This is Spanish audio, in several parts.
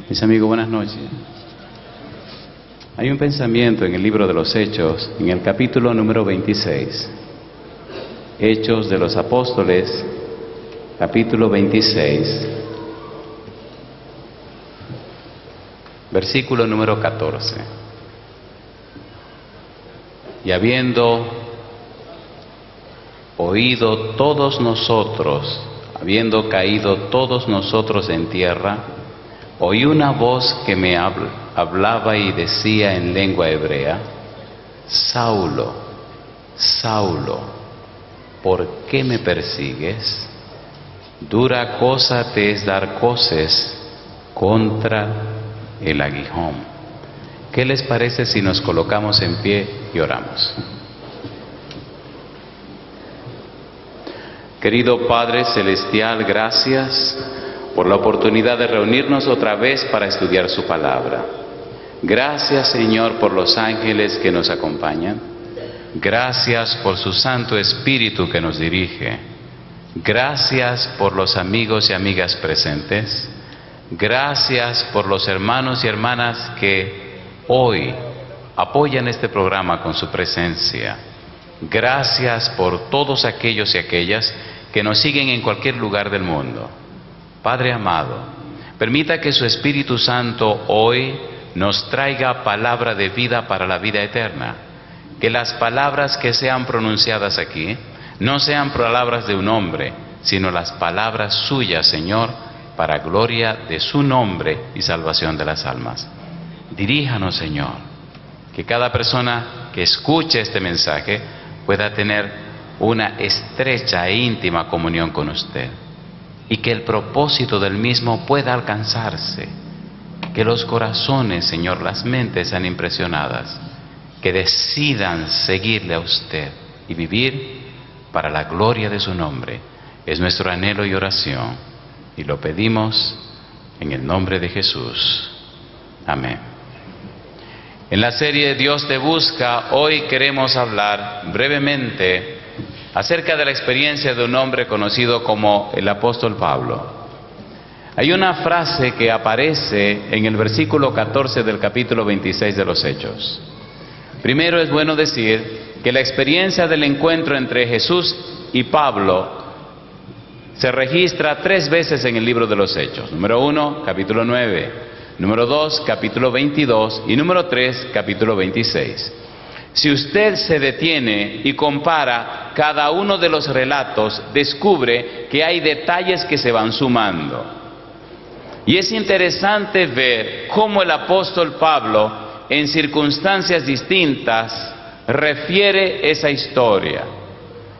Mis amigos, buenas noches. Hay un pensamiento en el libro de los Hechos, en el capítulo número 26. Hechos de los Apóstoles, capítulo 26, versículo número 14. Y habiendo oído todos nosotros, habiendo caído todos nosotros en tierra, oí una voz que me hablaba y decía en lengua hebrea: Saulo, Saulo, ¿por qué me persigues? Dura cosa te es dar coces contra el aguijón. ¿Qué les parece si nos colocamos en pie y oramos? Querido Padre Celestial, gracias por la oportunidad de reunirnos otra vez para estudiar su palabra. Gracias, Señor, por los ángeles que nos acompañan. Gracias por su Santo Espíritu que nos dirige. Gracias por los amigos y amigas presentes. Gracias por los hermanos y hermanas que hoy apoyan este programa con su presencia. Gracias por todos aquellos y aquellas que nos siguen en cualquier lugar del mundo. Padre amado, permita que su Espíritu Santo hoy nos traiga palabra de vida para la vida eterna. Que las palabras que sean pronunciadas aquí no sean palabras de un hombre, sino las palabras suyas, Señor, para gloria de su nombre y salvación de las almas. Diríjanos, Señor, que cada persona que escuche este mensaje pueda tener una estrecha e íntima comunión con usted, y que el propósito del mismo pueda alcanzarse, que los corazones, Señor, las mentes sean impresionadas, que decidan seguirle a usted y vivir para la gloria de su nombre. Es nuestro anhelo y oración, y lo pedimos en el nombre de Jesús. Amén. En la serie Dios te busca, hoy queremos hablar brevemente acerca de la experiencia de un hombre conocido como el apóstol Pablo. Hay una frase que aparece en el versículo 14 del capítulo 26 de los Hechos. Primero es bueno decir que la experiencia del encuentro entre Jesús y Pablo se registra 3 veces en el libro de los Hechos. Número 1, capítulo 9. Número 2, capítulo 22. Y número 3, capítulo 26. Si usted se detiene y compara cada uno de los relatos, descubre que hay detalles que se van sumando. Y es interesante ver cómo el apóstol Pablo, en circunstancias distintas, refiere esa historia.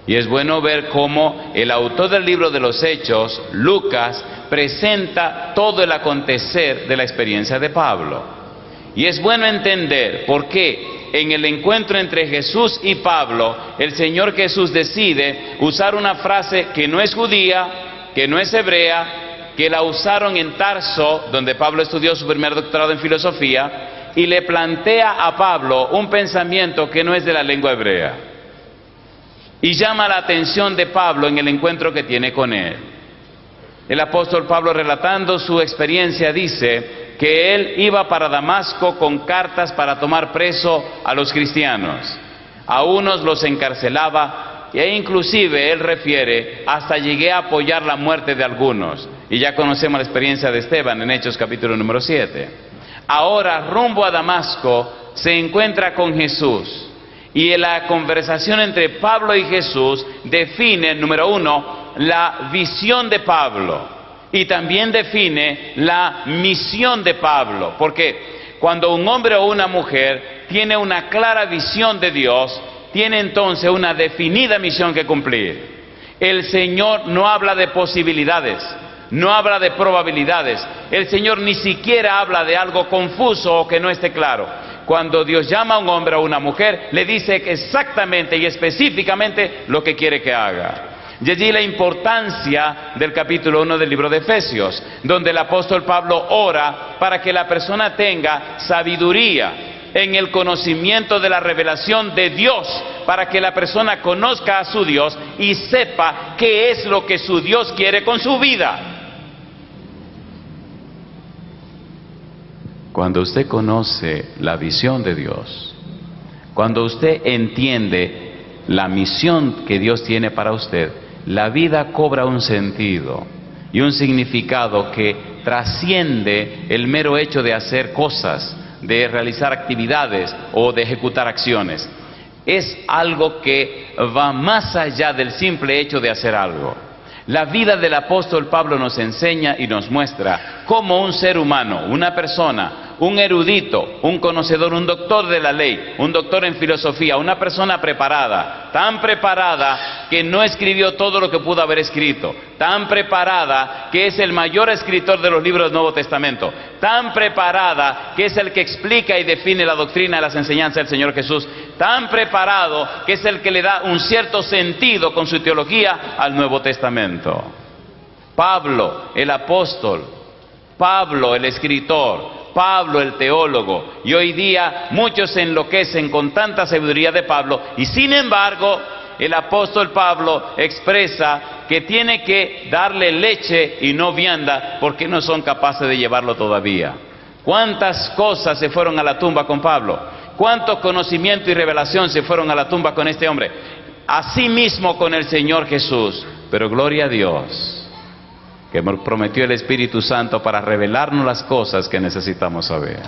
Y es bueno ver cómo el autor del libro de los Hechos, Lucas, presenta todo el acontecer de la experiencia de Pablo. Y es bueno entender por qué en el encuentro entre Jesús y Pablo, el Señor Jesús decide usar una frase que no es judía, que no es hebrea, que la usaron en Tarso, donde Pablo estudió su primer doctorado en filosofía, y le plantea a Pablo un pensamiento que no es de la lengua hebrea. Y llama la atención de Pablo en el encuentro que tiene con él. El apóstol Pablo, relatando su experiencia, dice que él iba para Damasco con cartas para tomar preso a los cristianos. A unos los encarcelaba, e inclusive él refiere: hasta llegué a apoyar la muerte de algunos. Y ya conocemos la experiencia de Esteban en Hechos capítulo número 7. Ahora, rumbo a Damasco, se encuentra con Jesús. Y en la conversación entre Pablo y Jesús define, número 1, la visión de Pablo. Y también define la misión de Pablo. Porque cuando un hombre o una mujer tiene una clara visión de Dios, tiene entonces una definida misión que cumplir. El Señor no habla de posibilidades, no habla de probabilidades. El Señor ni siquiera habla de algo confuso o que no esté claro. Cuando Dios llama a un hombre o a una mujer, le dice exactamente y específicamente lo que quiere que haga. Y allí la importancia del capítulo 1 del libro de Efesios, donde el apóstol Pablo ora para que la persona tenga sabiduría en el conocimiento de la revelación de Dios, para que la persona conozca a su Dios y sepa qué es lo que su Dios quiere con su vida. Cuando usted conoce la visión de Dios, cuando usted entiende la misión que Dios tiene para usted, la vida cobra un sentido y un significado que trasciende el mero hecho de hacer cosas, de realizar actividades o de ejecutar acciones. Es algo que va más allá del simple hecho de hacer algo. La vida del apóstol Pablo nos enseña y nos muestra cómo un ser humano, una persona, un erudito, un conocedor, un doctor de la ley, un doctor en filosofía, una persona preparada, tan preparada que no escribió todo lo que pudo haber escrito, tan preparada que es el mayor escritor de los libros del Nuevo Testamento, tan preparada que es el que explica y define la doctrina y las enseñanzas del Señor Jesús, tan preparado que es el que le da un cierto sentido con su teología al Nuevo Testamento. Pablo, el apóstol, Pablo, el escritor, Pablo, el teólogo, y hoy día muchos se enloquecen con tanta sabiduría de Pablo, y sin embargo el apóstol Pablo expresa que tiene que darle leche y no vianda porque no son capaces de llevarlo todavía. ¿Cuántas cosas se fueron a la tumba con Pablo? ¿Cuánto conocimiento y revelación se fueron a la tumba con este hombre? Asimismo con el Señor Jesús, pero gloria a Dios que prometió el Espíritu Santo para revelarnos las cosas que necesitamos saber.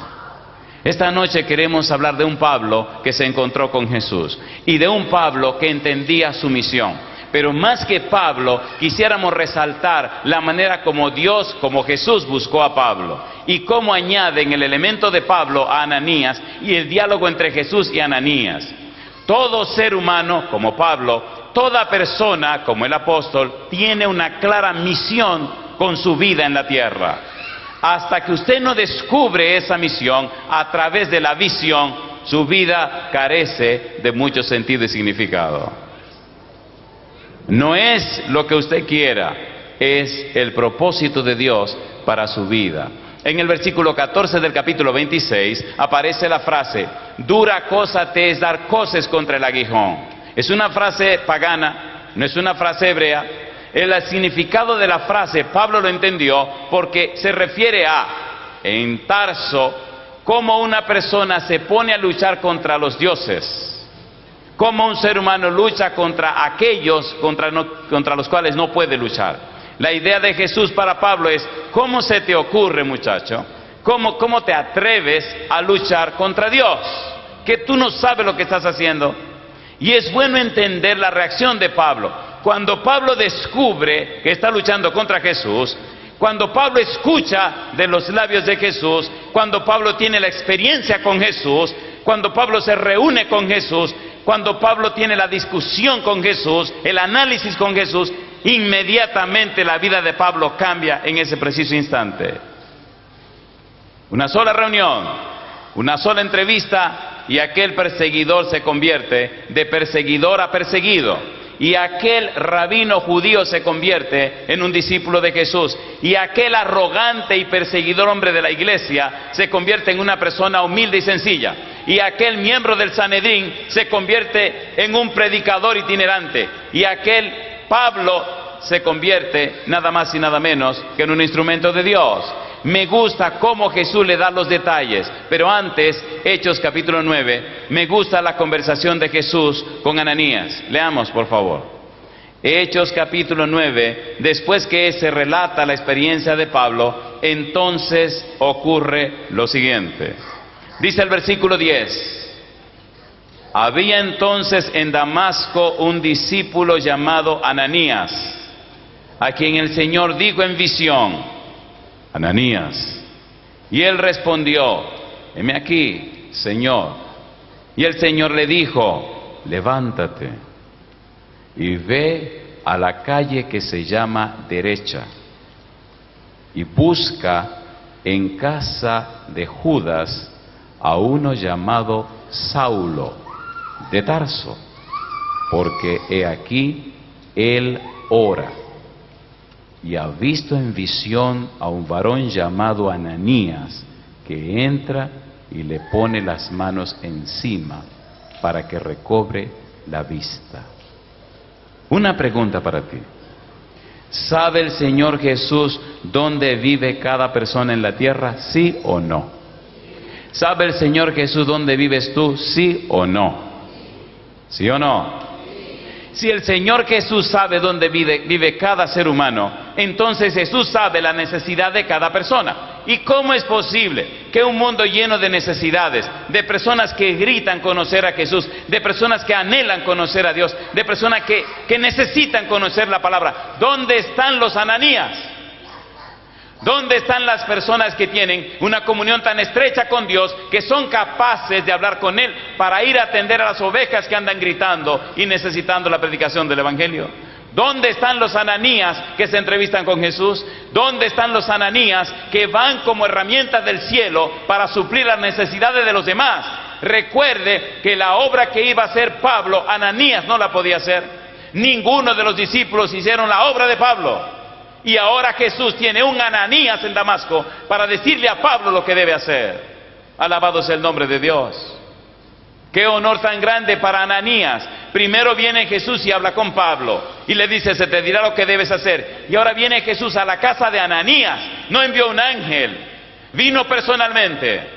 Esta noche queremos hablar de un Pablo que se encontró con Jesús y de un Pablo que entendía su misión. Pero más que Pablo, quisiéramos resaltar la manera como Dios, como Jesús buscó a Pablo y cómo añaden el elemento de Pablo a Ananías y el diálogo entre Jesús y Ananías. Todo ser humano, como Pablo, toda persona, como el apóstol, tiene una clara misión con su vida en la tierra. Hasta que usted no descubre esa misión a través de la visión, su vida carece de mucho sentido y significado. No es lo que usted quiera, es el propósito de Dios para su vida. En el versículo 14 del capítulo 26 aparece la frase: dura cosa te es dar coces contra el aguijón. Es una frase pagana, no es una frase hebrea. El significado de la frase Pablo lo entendió porque se refiere a, en Tarso, cómo una persona se pone a luchar contra los dioses, cómo un ser humano lucha contra aquellos contra los cuales no puede luchar. La idea de Jesús para Pablo es: ¿cómo se te ocurre, muchacho? ¿Cómo te atreves a luchar contra Dios? Que tú no sabes lo que estás haciendo. Y es bueno entender la reacción de Pablo. Cuando Pablo descubre que está luchando contra Jesús, cuando Pablo escucha de los labios de Jesús, cuando Pablo tiene la experiencia con Jesús, cuando Pablo se reúne con Jesús, cuando Pablo tiene la discusión con Jesús, el análisis con Jesús, inmediatamente la vida de Pablo cambia en ese preciso instante. Una sola reunión, una sola entrevista, y aquel perseguidor se convierte de perseguidor a perseguido, y aquel rabino judío se convierte en un discípulo de Jesús, y aquel arrogante y perseguidor hombre de la iglesia se convierte en una persona humilde y sencilla, y aquel miembro del Sanedrín se convierte en un predicador itinerante, y aquel Pablo se convierte nada más y nada menos que en un instrumento de Dios. Me gusta cómo Jesús le da los detalles, pero antes, Hechos capítulo 9, me gusta la conversación de Jesús con Ananías. Leamos, por favor. Hechos capítulo 9, después que se relata la experiencia de Pablo, entonces ocurre lo siguiente. Dice el versículo 10: había entonces en Damasco un discípulo llamado Ananías, a quien el Señor dijo en visión: Ananías. Y él respondió: heme aquí, Señor. Y el Señor le dijo: levántate y ve a la calle que se llama Derecha y busca en casa de Judas a uno llamado Saulo de Tarso, porque he aquí él ora y ha visto en visión a un varón llamado Ananías, que entra y le pone las manos encima para que recobre la vista. Una pregunta para ti: ¿sabe el Señor Jesús dónde vive cada persona en la tierra? ¿Sí o no? ¿Sabe el Señor Jesús dónde vives tú? ¿Sí o no? ¿Sí o no? Si el Señor Jesús sabe dónde vive cada ser humano, entonces Jesús sabe la necesidad de cada persona. ¿Y cómo es posible que un mundo lleno de necesidades, de personas que gritan conocer a Jesús, de personas que anhelan conocer a Dios, de personas que necesitan conocer la palabra, ¿dónde están los Ananías? ¿Dónde están las personas que tienen una comunión tan estrecha con Dios, que son capaces de hablar con Él para ir a atender a las ovejas que andan gritando y necesitando la predicación del Evangelio? ¿Dónde están los Ananías que se entrevistan con Jesús? ¿Dónde están los Ananías que van como herramientas del cielo para suplir las necesidades de los demás? Recuerde que la obra que iba a hacer Pablo, Ananías no la podía hacer. Ninguno de los discípulos hicieron la obra de Pablo. Y ahora Jesús tiene un Ananías en Damasco para decirle a Pablo lo que debe hacer. Alabado sea el nombre de Dios. Qué honor tan grande para Ananías. Primero viene Jesús y habla con Pablo y le dice: se te dirá lo que debes hacer. Y ahora viene Jesús a la casa de Ananías. No envió un ángel, vino personalmente.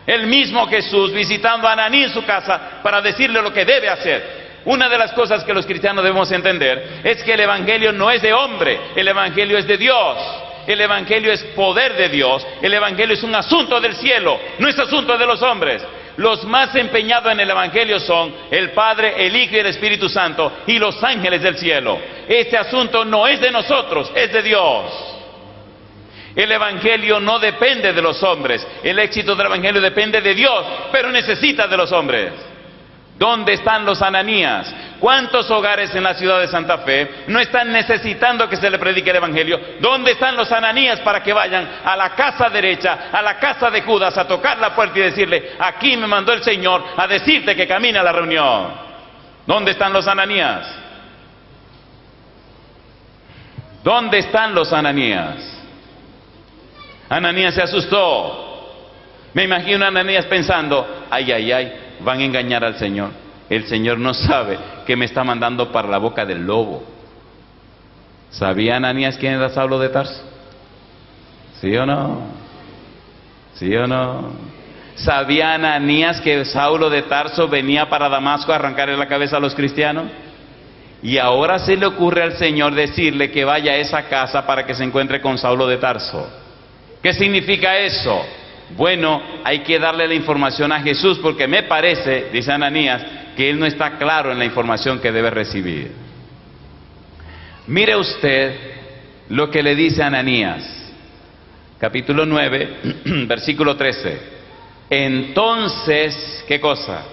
El mismo Jesús visitando a Ananías en su casa para decirle lo que debe hacer. Una de las cosas que los cristianos debemos entender es que el Evangelio no es de hombre, el Evangelio es de Dios. El Evangelio es poder de Dios, el Evangelio es un asunto del cielo, no es asunto de los hombres. Los más empeñados en el Evangelio son el Padre, el Hijo y el Espíritu Santo y los ángeles del cielo. Este asunto no es de nosotros, es de Dios. El Evangelio no depende de los hombres, el éxito del Evangelio depende de Dios, pero necesita de los hombres. ¿Dónde están los Ananías? ¿Cuántos hogares en la ciudad de Santa Fe no están necesitando que se le predique el Evangelio? ¿Dónde están los Ananías para que vayan a la casa derecha, a la casa de Judas, a tocar la puerta y decirle: aquí me mandó el Señor a decirte que camine a la reunión? ¿Dónde están los Ananías? ¿Dónde están los Ananías? Ananías se asustó. Me imagino a Ananías pensando: ay, ay, ay, van a engañar al Señor. El Señor no sabe que me está mandando para la boca del lobo. ¿Sabía Ananías quién era Saulo de Tarso? ¿Sí o no? ¿Sí o no? ¿Sabía Ananías que Saulo de Tarso venía para Damasco a arrancarle la cabeza a los cristianos? Y ahora se le ocurre al Señor decirle que vaya a esa casa para que se encuentre con Saulo de Tarso. ¿Qué significa eso? Bueno, hay que darle la información a Jesús, porque me parece, dice Ananías, que él no está claro en la información que debe recibir. Mire usted lo que le dice Ananías, capítulo 9, versículo 13. Entonces, ¿qué cosa?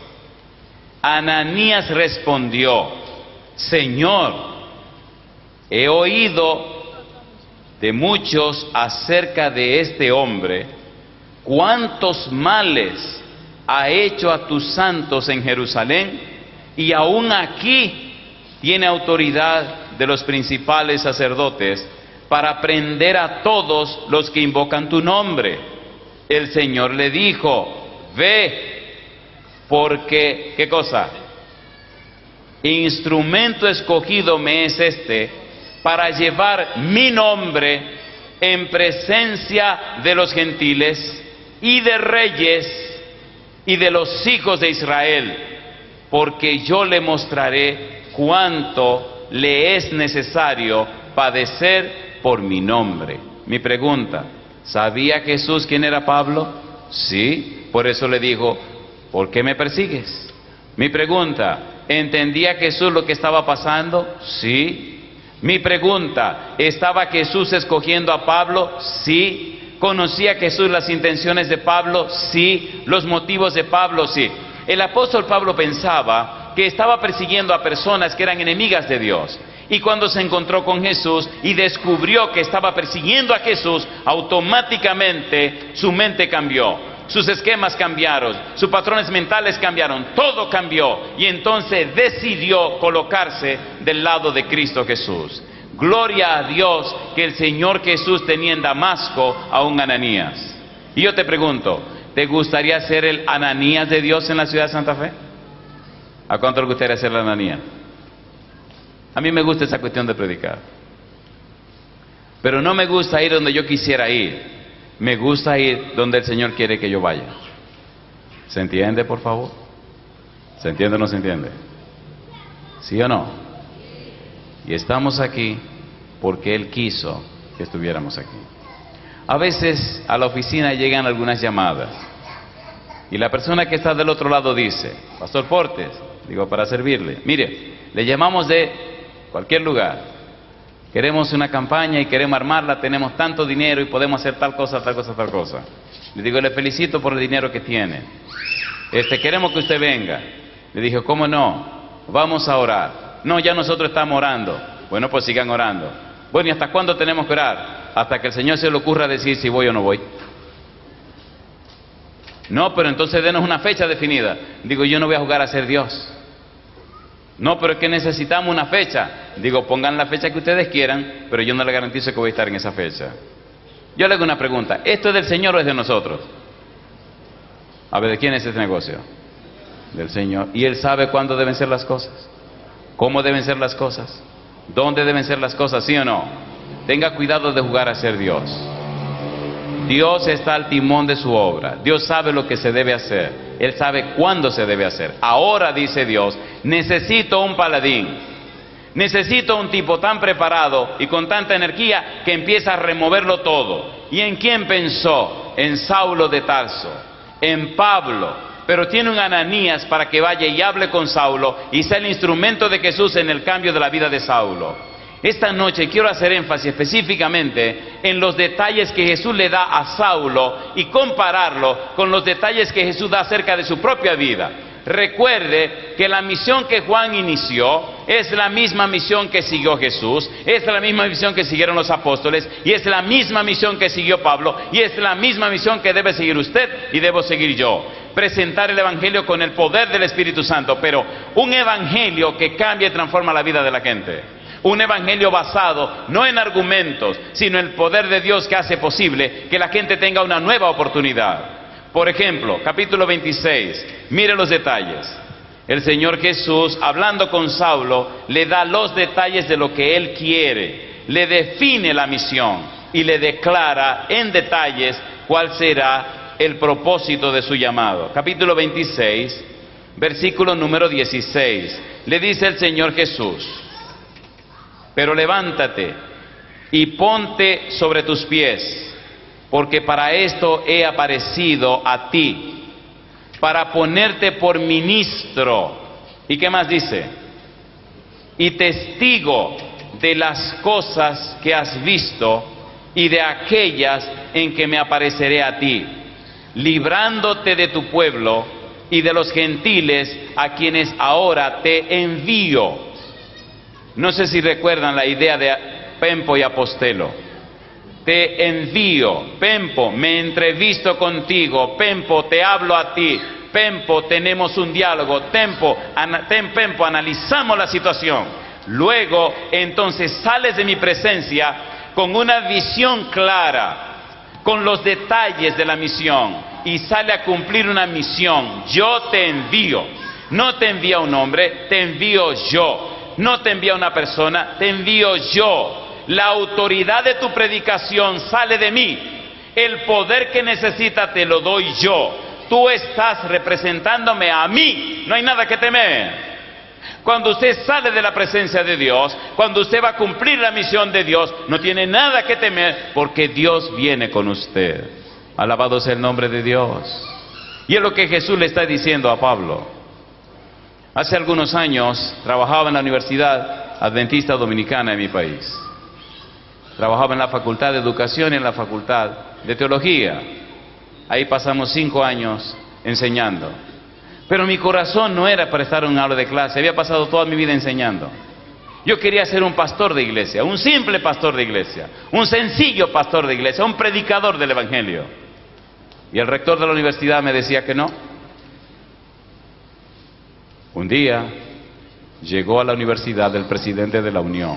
Ananías respondió: Señor, he oído de muchos acerca de este hombre, cuántos males ha hecho a tus santos en Jerusalén, y aún aquí tiene autoridad de los principales sacerdotes para prender a todos los que invocan tu nombre. El Señor le dijo: ve, porque, ¿qué cosa? Instrumento escogido me es este para llevar mi nombre en presencia de los gentiles y de reyes y de los hijos de Israel, porque yo le mostraré cuánto le es necesario padecer por mi nombre. Mi pregunta: ¿sabía Jesús quién era Pablo? Sí, por eso le dijo: ¿por qué me persigues? Mi pregunta: ¿entendía Jesús lo que estaba pasando? Sí. Mi pregunta: ¿estaba Jesús escogiendo a Pablo? Sí. ¿Conocía Jesús las intenciones de Pablo? Sí. ¿Los motivos de Pablo? Sí. El apóstol Pablo pensaba que estaba persiguiendo a personas que eran enemigas de Dios. Y cuando se encontró con Jesús y descubrió que estaba persiguiendo a Jesús, automáticamente su mente cambió, sus esquemas cambiaron, sus patrones mentales cambiaron, todo cambió. Y entonces decidió colocarse del lado de Cristo Jesús. Gloria a Dios que el Señor Jesús tenía en Damasco a un Ananías. Y yo te pregunto: ¿te gustaría ser el Ananías de Dios en la ciudad de Santa Fe? ¿A cuánto le gustaría ser el Ananías? A mí me gusta esa cuestión de predicar, pero no me gusta ir donde yo quisiera ir. Me gusta ir donde el Señor quiere que yo vaya. ¿Se entiende, por favor? ¿Se entiende o no se entiende? ¿Sí o no? Y estamos aquí porque Él quiso que estuviéramos aquí. A veces a la oficina llegan algunas llamadas y la persona que está del otro lado dice: Pastor Portes, digo, para servirle, mire, le llamamos de cualquier lugar, queremos una campaña y queremos armarla, tenemos tanto dinero y podemos hacer tal cosa, tal cosa, tal cosa. Le digo, le felicito por el dinero que tiene, queremos que usted venga. Le dije, ¿cómo no? Vamos a orar. No, ya nosotros estamos orando. Bueno, pues sigan orando. Bueno, ¿y hasta cuándo tenemos que orar? Hasta que el Señor se le ocurra decir si voy o no voy. No, pero entonces denos una fecha definida. Digo, yo no voy a jugar a ser Dios. No, pero es que necesitamos una fecha. Digo, pongan la fecha que ustedes quieran, pero yo no le garantizo que voy a estar en esa fecha. Yo le hago una pregunta, ¿esto es del Señor o es de nosotros? A ver, ¿de quién es este negocio? Del Señor. Y Él sabe cuándo deben ser las cosas, cómo deben ser las cosas, dónde deben ser las cosas, ¿sí o no? Tenga cuidado de jugar a ser Dios. Dios está al timón de su obra. Dios sabe lo que se debe hacer. Él sabe cuándo se debe hacer. Ahora, dice Dios, necesito un paladín. Necesito un tipo tan preparado y con tanta energía que empieza a removerlo todo. ¿Y en quién pensó? En Saulo de Tarso, en Pablo. Pero tiene un Ananías para que vaya y hable con Saulo y sea el instrumento de Jesús en el cambio de la vida de Saulo. Esta noche quiero hacer énfasis específicamente en los detalles que Jesús le da a Saulo y compararlo con los detalles que Jesús da acerca de su propia vida. Recuerde que la misión que Juan inició es la misma misión que siguió Jesús, es la misma misión que siguieron los apóstoles y es la misma misión que siguió Pablo y es la misma misión que debe seguir usted y debo seguir yo. Presentar el Evangelio con el poder del Espíritu Santo, pero un Evangelio que cambia y transforma la vida de la gente. Un evangelio basado no en argumentos, sino en el poder de Dios que hace posible que la gente tenga una nueva oportunidad. Por ejemplo, capítulo 26, mire los detalles. El Señor Jesús, hablando con Saulo, le da los detalles de lo que Él quiere, le define la misión y le declara en detalles cuál será el propósito de su llamado. Capítulo 26, versículo número 16, le dice el Señor Jesús: pero levántate y ponte sobre tus pies, porque para esto he aparecido a ti, para ponerte por ministro. ¿Y qué más dice? Y testigo de las cosas que has visto y de aquellas en que me apareceré a ti, librándote de tu pueblo y de los gentiles a quienes ahora te envío. No sé si recuerdan la idea de Pempo y Apostelo. Te envío, Pempo, me entrevisto contigo, Pempo, te hablo a ti, Pempo, tenemos un diálogo, Pempo, analizamos la situación. Luego, entonces, sales de mi presencia con una visión clara, con los detalles de la misión, y sale a cumplir una misión. Yo te envío, no te envía un hombre, te envío yo. No te envía una persona, te envío yo. La autoridad de tu predicación sale de mí. El poder que necesitas te lo doy yo. Tú estás representándome a mí. No hay nada que temer. Cuando usted sale de la presencia de Dios, cuando usted va a cumplir la misión de Dios, no tiene nada que temer porque Dios viene con usted. Alabado sea el nombre de Dios. Y es lo que Jesús le está diciendo a Pablo. Hace algunos años trabajaba en la Universidad Adventista Dominicana de mi país. Trabajaba en la Facultad de Educación y en la Facultad de Teología. Ahí pasamos 5 años enseñando. Pero mi corazón no era para estar en un aula de clase. Había pasado toda mi vida enseñando. Yo quería ser un pastor de iglesia, un simple pastor de iglesia, un sencillo pastor de iglesia, un predicador del Evangelio. Y el rector de la universidad me decía que no. Un día llegó a la universidad el presidente de la Unión.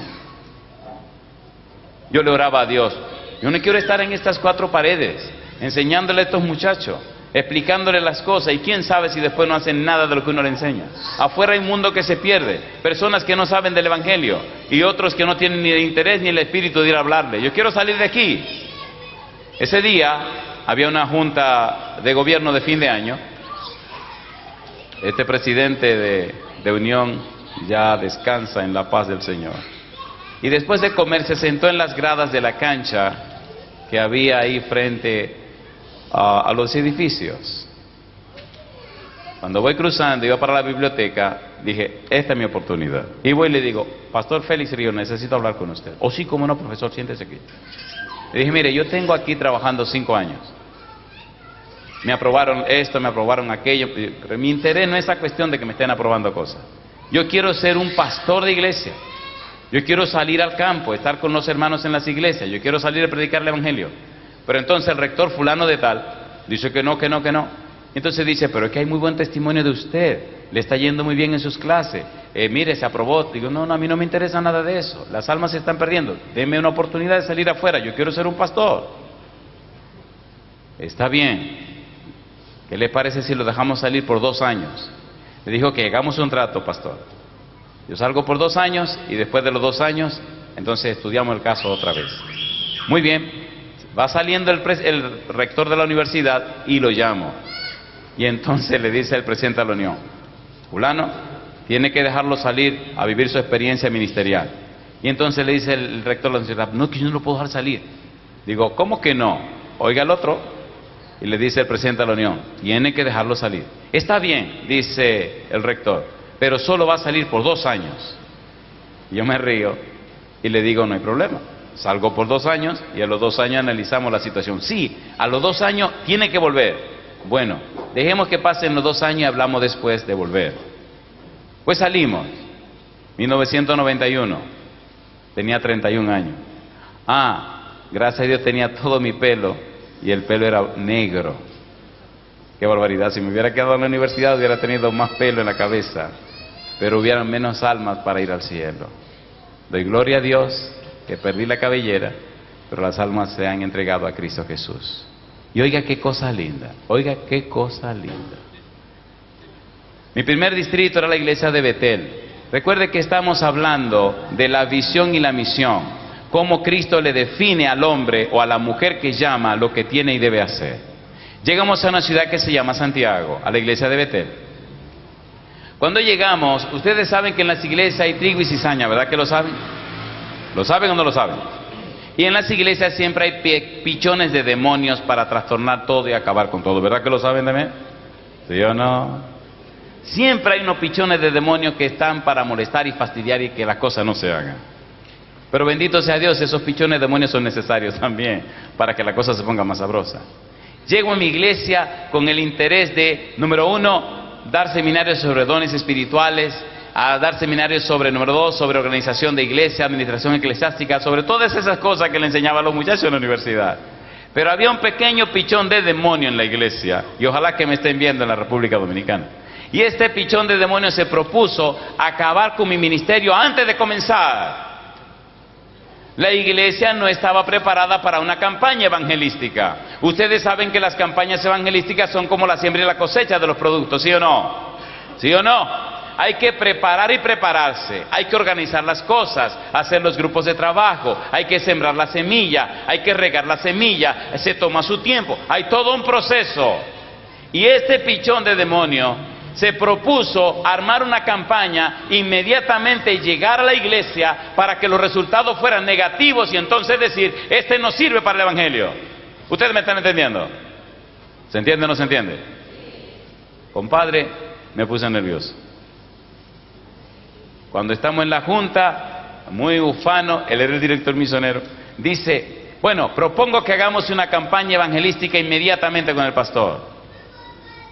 Yo le oraba a Dios: yo no quiero estar en estas 4 paredes enseñándole a estos muchachos, explicándole las cosas, y quién sabe si después no hacen nada de lo que uno le enseña. Afuera hay un mundo que se pierde, personas que no saben del Evangelio y otros que no tienen ni el interés ni el espíritu de ir a hablarle. Yo quiero salir de aquí. Ese día había una junta de gobierno de fin de año Este presidente de Unión ya descansa en la paz del Señor. Y después de comer se sentó en las gradas de la cancha que había ahí frente a los edificios. Cuando voy cruzando, iba para la biblioteca, dije, esta es mi oportunidad. Y voy y le digo, Pastor Félix Río, necesito hablar con usted. Oh, sí, cómo no, profesor, siéntese aquí. Le dije, mire, yo tengo aquí trabajando 5 años. Me aprobaron esto, me aprobaron aquello, pero mi interés no es esa cuestión de que me estén aprobando cosas. Yo quiero ser un pastor de iglesia. Yo quiero salir al campo, estar con los hermanos en las iglesias. Yo quiero salir a predicar el evangelio. Pero entonces el rector fulano de tal dice que no, que no, que no. Entonces dice, pero es que hay muy buen testimonio de usted, le está yendo muy bien en sus clases, mire, se aprobó. Digo, no, a mí no me interesa nada de eso, las almas se están perdiendo, denme una oportunidad de salir afuera, yo quiero ser un pastor. Está bien, ¿qué le parece si lo dejamos salir por 2 años? Le dijo que hagamos un trato, pastor. Yo salgo por 2 años y después de los 2 años, entonces estudiamos el caso otra vez. Muy bien, va saliendo el rector de la universidad y lo llamo. Y entonces le dice el presidente de la Unión, fulano, tiene que dejarlo salir a vivir su experiencia ministerial. Y entonces le dice el rector de la universidad, no, que yo no lo puedo dejar salir. Digo, ¿cómo que no? Oiga el otro. Y le dice el presidente de la Unión, tiene que dejarlo salir. Está bien, dice el rector, pero solo va a salir por 2 años. Y yo me río y le digo, no hay problema. Salgo por 2 años y a los 2 años analizamos la situación. Sí, a los 2 años tiene que volver. Bueno, dejemos que pasen los 2 años y hablamos después de volver. Pues salimos, 1991, tenía 31 años. Gracias a Dios tenía todo mi pelo y el pelo era negro. Qué barbaridad, si me hubiera quedado en la universidad hubiera tenido más pelo en la cabeza, pero hubieran menos almas para ir al cielo. Doy gloria a Dios que perdí la cabellera, pero las almas se han entregado a Cristo Jesús. Y oiga qué cosa linda, oiga qué cosa linda. Mi primer distrito era la iglesia de Betel. Recuerde que estamos hablando de la visión y la misión, cómo Cristo le define al hombre o a la mujer que llama lo que tiene y debe hacer. Llegamos a una ciudad que se llama Santiago, a la iglesia de Betel. Cuando llegamos, ustedes saben que en las iglesias hay trigo y cizaña, ¿verdad que lo saben? ¿Lo saben o no lo saben? Y en las iglesias siempre hay pichones de demonios para trastornar todo y acabar con todo. ¿Verdad que lo saben de mí? ¿Sí o no? Siempre hay unos pichones de demonios que están para molestar y fastidiar y que las cosas no se hagan. Pero bendito sea Dios, esos pichones de demonios son necesarios también para que la cosa se ponga más sabrosa. Llego a mi iglesia con el interés de, número 1, dar seminarios sobre dones espirituales, a dar seminarios sobre, número 2, sobre organización de iglesia, administración eclesiástica, sobre todas esas cosas que le enseñaba a los muchachos en la universidad. Pero había un pequeño pichón de demonio en la iglesia, y ojalá que me estén viendo en la República Dominicana. Y este pichón de demonio se propuso acabar con mi ministerio antes de comenzar. La iglesia no estaba preparada para una campaña evangelística. Ustedes saben que las campañas evangelísticas son como la siembra y la cosecha de los productos, ¿sí o no? ¿Sí o no? Hay que preparar y prepararse, hay que organizar las cosas, hacer los grupos de trabajo, hay que sembrar la semilla, hay que regar la semilla, se toma su tiempo, hay todo un proceso. Y este pichón de demonio se propuso armar una campaña, inmediatamente llegar a la iglesia para que los resultados fueran negativos y entonces decir, este no sirve para el evangelio. ¿Ustedes me están entendiendo? ¿Se entiende o no se entiende? Compadre, me puse nervioso. Cuando estamos en la junta, muy ufano, él era el director misionero, dice, bueno, propongo que hagamos una campaña evangelística inmediatamente con el pastor.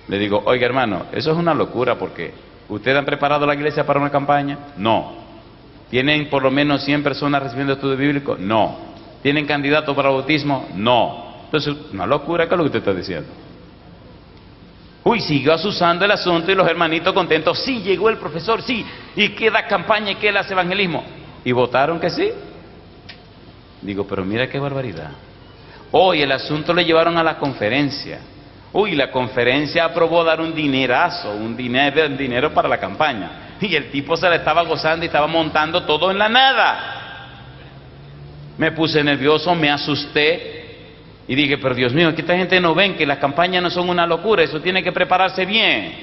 Le digo, oiga hermano, eso es una locura porque ¿ustedes han preparado la iglesia para una campaña? No. ¿Tienen por lo menos 100 personas recibiendo estudio bíblico? No. ¿Tienen candidatos para bautismo? No. Entonces, una locura, ¿qué es lo que usted está diciendo? Uy, siguió asusando el asunto y los hermanitos contentos. Sí, llegó el profesor, sí. ¿Y qué da campaña y qué hace evangelismo? ¿Y votaron que sí? Digo, pero mira qué barbaridad. Hoy el asunto le llevaron a la conferencia. Uy, la conferencia aprobó dar un dinerazo, un dinero para la campaña. Y el tipo se la estaba gozando y estaba montando todo en la nada. Me puse nervioso, me asusté. Y dije, pero Dios mío, que esta gente no ven que las campañas no son una locura, eso tiene que prepararse bien.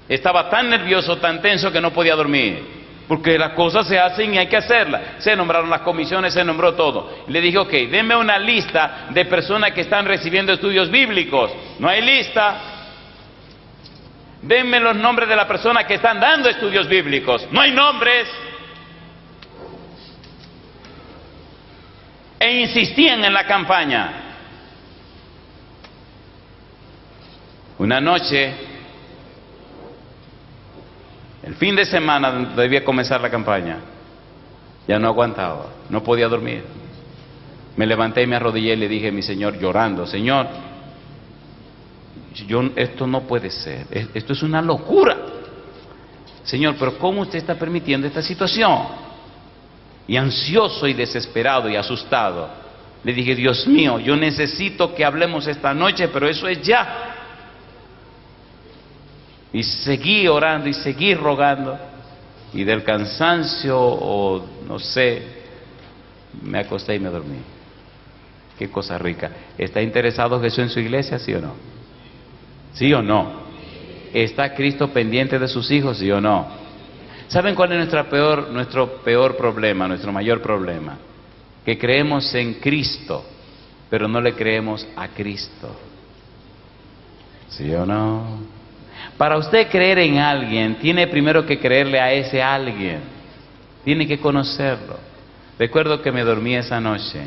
Estaba tan nervioso, tan tenso que no podía dormir. Porque las cosas se hacen y hay que hacerlas. Se nombraron las comisiones, se nombró todo. Le dije, ok, denme una lista de personas que están recibiendo estudios bíblicos. No hay lista. Denme los nombres de las personas que están dando estudios bíblicos. No hay nombres. E insistían en la campaña. Una noche, el fin de semana debía comenzar la campaña, ya no aguantaba, no podía dormir. Me levanté y me arrodillé y le dije a mi Señor llorando, Señor, esto no puede ser, esto es una locura. Señor, pero ¿cómo usted está permitiendo esta situación? Y ansioso y desesperado y asustado, le dije, Dios mío, yo necesito que hablemos esta noche, pero eso es ya. Y seguí orando y seguí rogando, y del cansancio o no sé, me acosté y me dormí. Qué cosa rica. ¿Está interesado Jesús en su iglesia, sí o no? ¿Sí o no? ¿Está Cristo pendiente de sus hijos, sí o no? ¿Saben cuál es nuestro peor problema, nuestro mayor problema? Que creemos en Cristo, pero no le creemos a Cristo. ¿Sí o no? Para usted creer en alguien, tiene primero que creerle a ese alguien. Tiene que conocerlo. Recuerdo que me dormí esa noche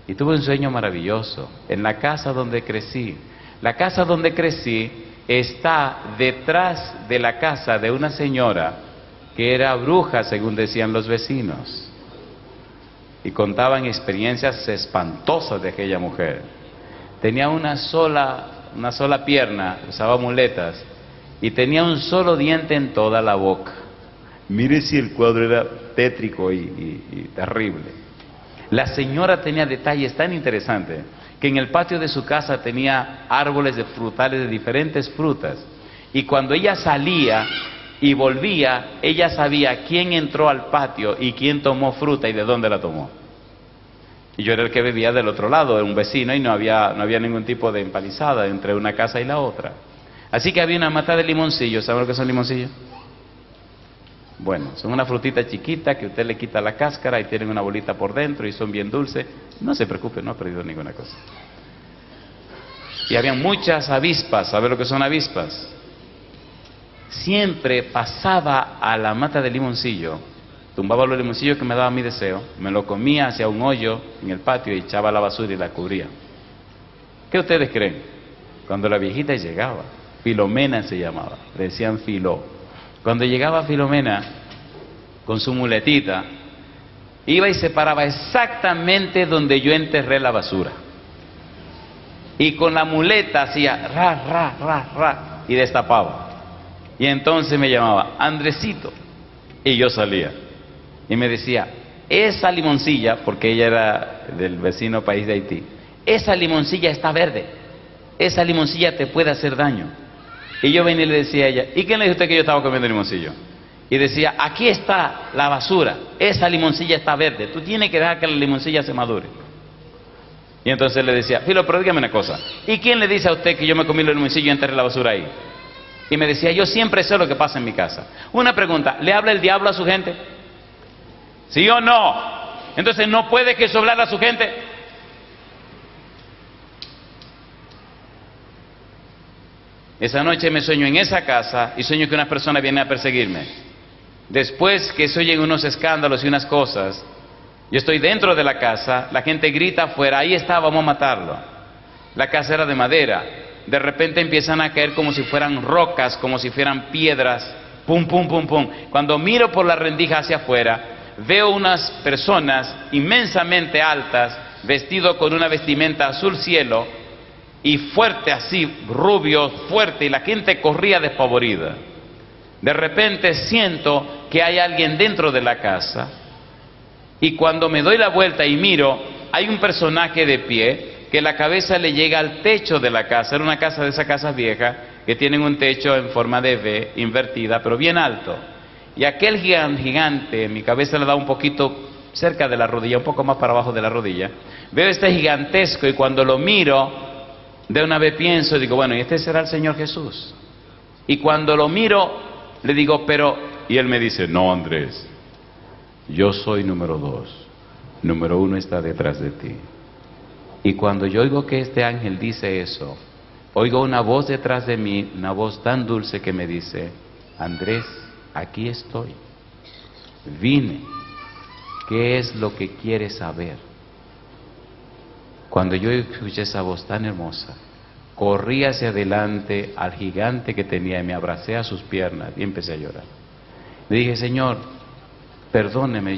y tuve un sueño maravilloso en la casa donde crecí. La casa donde crecí está detrás de la casa de una señora que era bruja, según decían los vecinos. Y contaban experiencias espantosas de aquella mujer. Tenía una sola pierna, usaba muletas, y tenía un solo diente en toda la boca. Mire si el cuadro era tétrico y terrible. La señora tenía detalles tan interesantes, que en el patio de su casa tenía árboles de frutales de diferentes frutas, y cuando ella salía y volvía, ella sabía quién entró al patio y quién tomó fruta y de dónde la tomó. Y yo era el que vivía del otro lado, era un vecino, y no había ningún tipo de empalizada entre una casa y la otra. Así que había una mata de limoncillos. ¿Saben lo que son limoncillos? Bueno, son una frutita chiquita que usted le quita la cáscara y tienen una bolita por dentro y son bien dulces. No se preocupe, no ha perdido ninguna cosa. Y había muchas avispas. ¿Sabe lo que son avispas? Siempre pasaba a la mata de limoncillo, tumbaba los limoncillos que me daba mi deseo, me lo comía, hacía un hoyo en el patio y echaba la basura y la cubría. ¿Qué ustedes creen? Cuando la viejita llegaba, Filomena se llamaba, le decían Filó. Cuando llegaba Filomena con su muletita, iba y se paraba exactamente donde yo enterré la basura. Y con la muleta hacía ra, ra, ra, ra, y destapaba. Y entonces me llamaba, Andresito, y yo salía. Y me decía, esa limoncilla, porque ella era del vecino país de Haití, esa limoncilla está verde, esa limoncilla te puede hacer daño. Y yo venía y le decía a ella, ¿y quién le dijo a usted que yo estaba comiendo limoncillo? Y decía, aquí está la basura, esa limoncilla está verde, tú tienes que dejar que la limoncilla se madure. Y entonces le decía, Filo, pero dígame una cosa, ¿y quién le dice a usted que yo me comí el limoncillo y enterré la basura ahí? Y me decía, yo siempre sé lo que pasa en mi casa. Una pregunta, ¿le habla el diablo a su gente? ¿Sí o no? Entonces, ¿no puede que eso hablar a su gente? Esa noche me sueño en esa casa y sueño que unas personas vienen a perseguirme. Después que se oyen unos escándalos y unas cosas, yo estoy dentro de la casa, la gente grita afuera, ahí está, vamos a matarlo. La casa era de madera, de repente empiezan a caer como si fueran rocas, como si fueran piedras, pum, pum, pum, pum. Cuando miro por la rendija hacia afuera, veo unas personas inmensamente altas, vestidos con una vestimenta azul cielo, y fuerte así, rubio, fuerte, y la gente corría despavorida. De repente siento que hay alguien dentro de la casa, y cuando me doy la vuelta y miro, hay un personaje de pie, que la cabeza le llega al techo de la casa. Era una casa de esas casas viejas, que tienen un techo en forma de V, invertida, pero bien alto. Y aquel gigante, mi cabeza le da un poquito cerca de la rodilla, un poco más para abajo de la rodilla. Veo este gigantesco, y cuando lo miro, de una vez pienso, digo, bueno, y este será el Señor Jesús. Y cuando lo miro, le digo, pero... Y él me dice, no, Andrés, yo soy número 2. Número 1 está detrás de ti. Y cuando yo oigo que este ángel dice eso, oigo una voz detrás de mí, una voz tan dulce que me dice, Andrés, aquí estoy. Vine. ¿Qué es lo que quieres saber? Cuando yo escuché esa voz tan hermosa, corrí hacia adelante al gigante que tenía y me abracé a sus piernas y empecé a llorar. Le dije, Señor, perdóneme,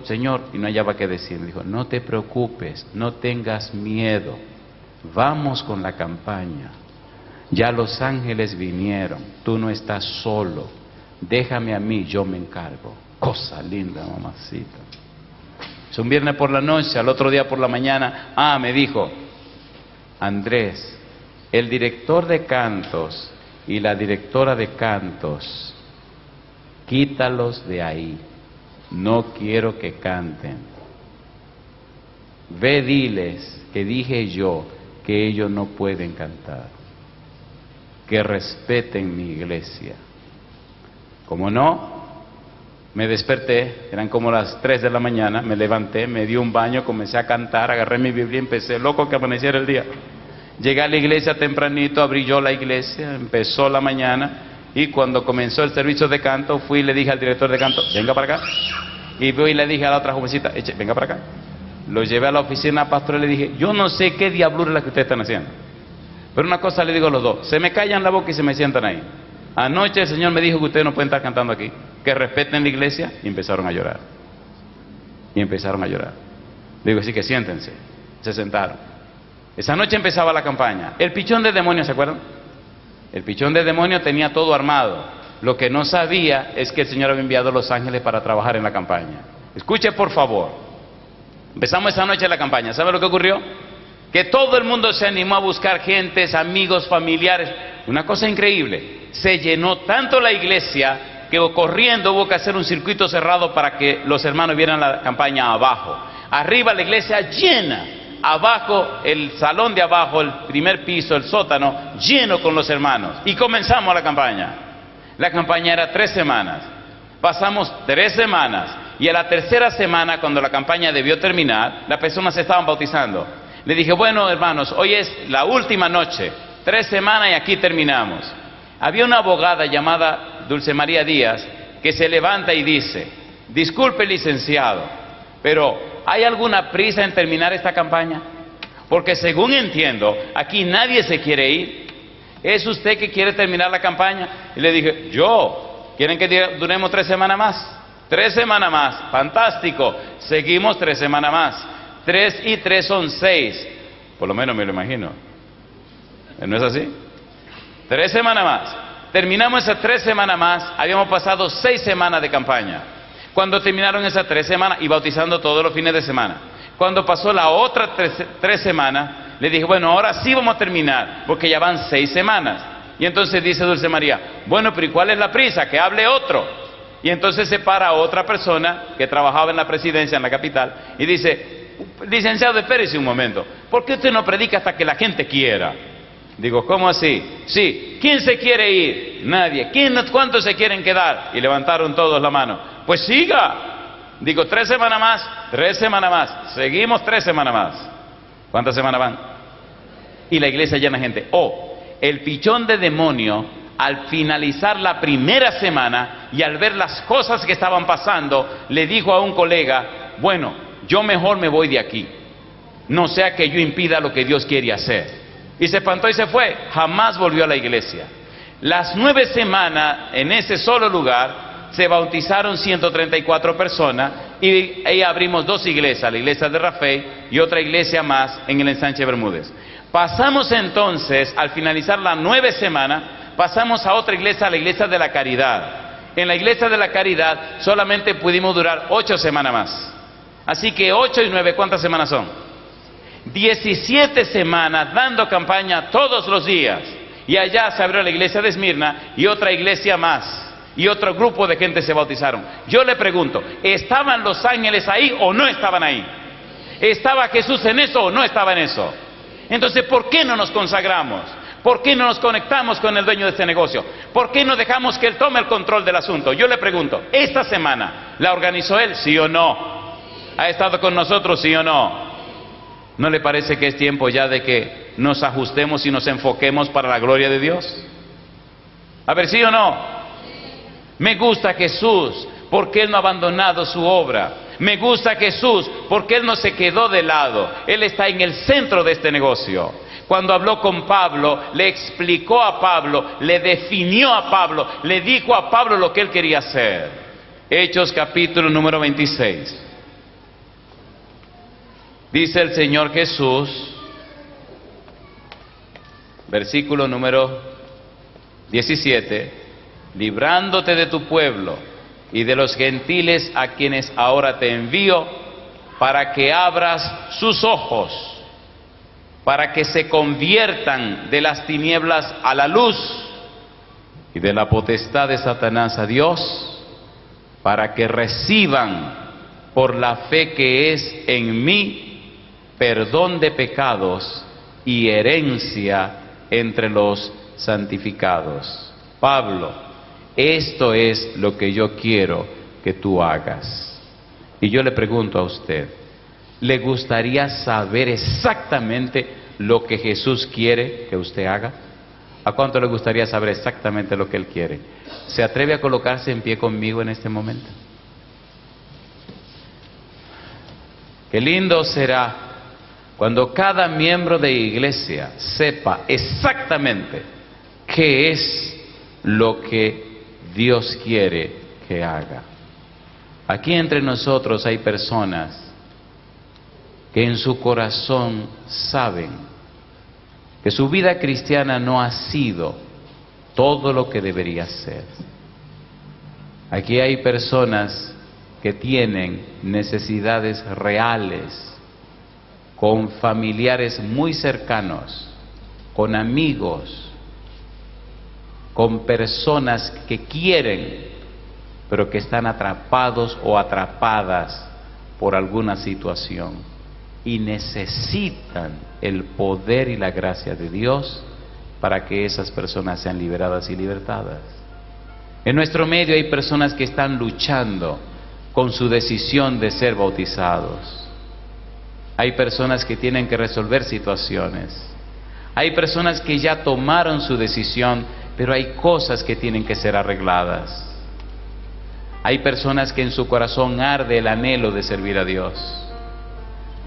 Señor, y no hallaba qué decir. Me dijo, no te preocupes, no tengas miedo, vamos con la campaña. Ya los ángeles vinieron, tú no estás solo, déjame a mí, yo me encargo. Cosa linda, mamacita. Es un viernes por la noche, al otro día por la mañana, me dijo, Andrés, el director de cantos y la directora de cantos, quítalos de ahí, no quiero que canten. Ve, diles que dije yo que ellos no pueden cantar, que respeten mi iglesia. Como no, me desperté, eran como las 3 de la mañana, me levanté, me di un baño, comencé a cantar, agarré mi Biblia y empecé, loco que amaneciera el día. Llegué a la iglesia tempranito, abrí yo la iglesia, empezó la mañana, y cuando comenzó el servicio de canto, fui y le dije al director de canto, venga para acá. Y fui y le dije a la otra jovencita, venga para acá. Lo llevé a la oficina pastoral y le dije, yo no sé qué diablura es la que ustedes están haciendo, pero una cosa le digo a los dos, se me callan la boca y se me sientan ahí. Anoche el Señor me dijo que ustedes no pueden estar cantando aquí, que respeten la iglesia, y empezaron a llorar. Y empezaron a llorar. Digo, así que siéntense. Se sentaron. Esa noche empezaba la campaña. El pichón del demonio, ¿se acuerdan? El pichón del demonio tenía todo armado. Lo que no sabía es que el Señor había enviado a los ángeles para trabajar en la campaña. Escuche por favor. Empezamos esa noche la campaña. ¿Sabe lo que ocurrió? Que todo el mundo se animó a buscar gentes, amigos, familiares. Una cosa increíble. Se llenó tanto la iglesia que corriendo hubo que hacer un circuito cerrado para que los hermanos vieran la campaña abajo. Arriba la iglesia llena. Abajo, el salón de abajo, el primer piso, el sótano, lleno con los hermanos. Y comenzamos la campaña. La campaña era 3 semanas. Pasamos 3 semanas. Y a la tercera semana, cuando la campaña debió terminar, las personas se estaban bautizando. Le dije, bueno hermanos, hoy es la última noche. 3 semanas y aquí terminamos. Había una abogada llamada Dulce María Díaz que se levanta y dice, disculpe licenciado, pero ¿hay alguna prisa en terminar esta campaña? Porque según entiendo, aquí nadie se quiere ir. ¿Es usted que quiere terminar la campaña? Y le dije, ¿quieren que duremos 3 semanas más? 3 semanas más, fantástico. Seguimos 3 semanas más. 3 y 3 son 6. Por lo menos me lo imagino. ¿No es así? 3 semanas más. Terminamos esas 3 semanas más. Habíamos pasado 6 semanas de campaña. Cuando terminaron esas 3 semanas, y bautizando todos los fines de semana. Cuando pasó la otra 3 semanas, le dije, bueno, ahora sí vamos a terminar, porque ya van 6 semanas. Y entonces dice Dulce María, bueno, pero ¿y cuál es la prisa? Que hable otro. Y entonces se para otra persona que trabajaba en la presidencia en la capital y dice, licenciado, espérese un momento, ¿por qué usted no predica hasta que la gente quiera? Digo, ¿cómo así? Sí, ¿quién se quiere ir? Nadie. ¿Cuántos se quieren quedar? Y levantaron todos la mano. Pues siga. Digo, 3 semanas más, 3 semanas más. Seguimos 3 semanas más. ¿Cuántas semanas van? Y la iglesia llena de gente. El pichón de demonio, al finalizar la primera semana y al ver las cosas que estaban pasando, le dijo a un colega, bueno, yo mejor me voy de aquí. No sea que yo impida lo que Dios quiere hacer. Y se espantó y se fue. Jamás volvió a la iglesia. Las 9 semanas en ese solo lugar se bautizaron 134 personas y ahí abrimos 2 iglesias, la iglesia de Rafael y otra iglesia más en el ensanche Bermúdez. Pasamos entonces, al finalizar la 9 semana, pasamos a otra iglesia, la iglesia de la Caridad. En la iglesia de la Caridad solamente pudimos durar 8 semanas más. Así que 8 y 9, ¿cuántas semanas son? 17 semanas dando campaña todos los días. Y allá se abrió la iglesia de Esmirna y otra iglesia más. Y otro grupo de gente se bautizaron. Yo le pregunto, ¿estaban los ángeles ahí o no estaban ahí? ¿Estaba Jesús en eso o no estaba en eso? Entonces, ¿por qué no nos consagramos? ¿Por qué no nos conectamos con el dueño de este negocio? ¿Por qué no dejamos que él tome el control del asunto? Yo le pregunto, ¿esta semana la organizó él, sí o no? ¿Ha estado con nosotros, sí o no? ¿No le parece que es tiempo ya de que nos ajustemos y nos enfoquemos para la gloria de Dios? A ver, ¿sí o no? Me gusta Jesús porque Él no ha abandonado su obra. Me gusta Jesús porque Él no se quedó de lado. Él está en el centro de este negocio. Cuando habló con Pablo, le explicó a Pablo, le definió a Pablo, le dijo a Pablo lo que Él quería hacer. Hechos capítulo número 26. Dice el Señor Jesús, versículo número 17, librándote de tu pueblo y de los gentiles a quienes ahora te envío, para que abras sus ojos, para que se conviertan de las tinieblas a la luz y de la potestad de Satanás a Dios, para que reciban por la fe que es en mí perdón de pecados y herencia entre los santificados. Pablo, esto es lo que yo quiero que tú hagas. Y yo le pregunto a usted, ¿le gustaría saber exactamente lo que Jesús quiere que usted haga? ¿A cuánto le gustaría saber exactamente lo que Él quiere? ¿Se atreve a colocarse en pie conmigo en este momento? Qué lindo será cuando cada miembro de iglesia sepa exactamente qué es lo que Dios quiere que haga. Aquí entre nosotros hay personas que en su corazón saben que su vida cristiana no ha sido todo lo que debería ser. Aquí hay personas que tienen necesidades reales, con familiares muy cercanos, con amigos, con personas que quieren, pero que están atrapados o atrapadas por alguna situación y necesitan el poder y la gracia de Dios para que esas personas sean liberadas y libertadas. En nuestro medio hay personas que están luchando con su decisión de ser bautizados. Hay personas que tienen que resolver situaciones. Hay personas que ya tomaron su decisión, pero hay cosas que tienen que ser arregladas. Hay personas que en su corazón arde el anhelo de servir a Dios.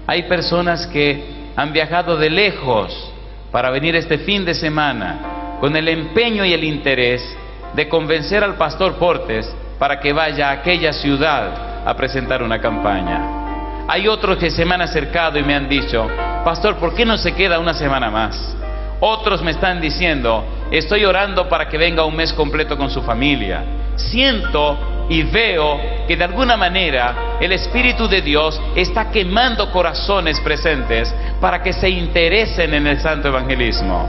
Hay personas que han viajado de lejos para venir este fin de semana con el empeño y el interés de convencer al pastor Portes para que vaya a aquella ciudad a presentar una campaña. Hay otros que se me han acercado y me han dicho, pastor, ¿por qué no se queda una semana más? Otros me están diciendo, estoy orando para que venga un mes completo con su familia. Siento y veo que de alguna manera el Espíritu de Dios está quemando corazones presentes para que se interesen en el santo evangelismo.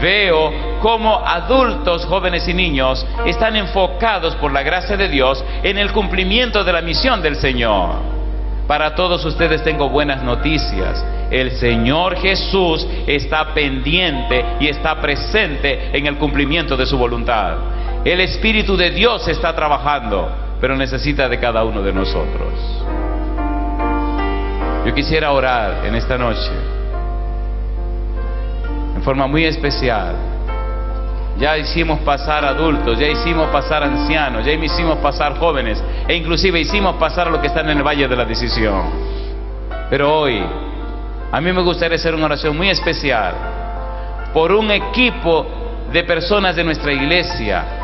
Veo cómo adultos, jóvenes y niños están enfocados por la gracia de Dios en el cumplimiento de la misión del Señor. Para todos ustedes tengo buenas noticias. El Señor Jesús está pendiente y está presente en el cumplimiento de su voluntad. El Espíritu de Dios está trabajando, pero necesita de cada uno de nosotros. Yo quisiera orar en esta noche en forma muy especial. Ya hicimos pasar adultos, ya hicimos pasar ancianos, ya hicimos pasar jóvenes e inclusive hicimos pasar a los que están en el valle de la decisión. Pero hoy a mí me gustaría hacer una oración muy especial por un equipo de personas de nuestra iglesia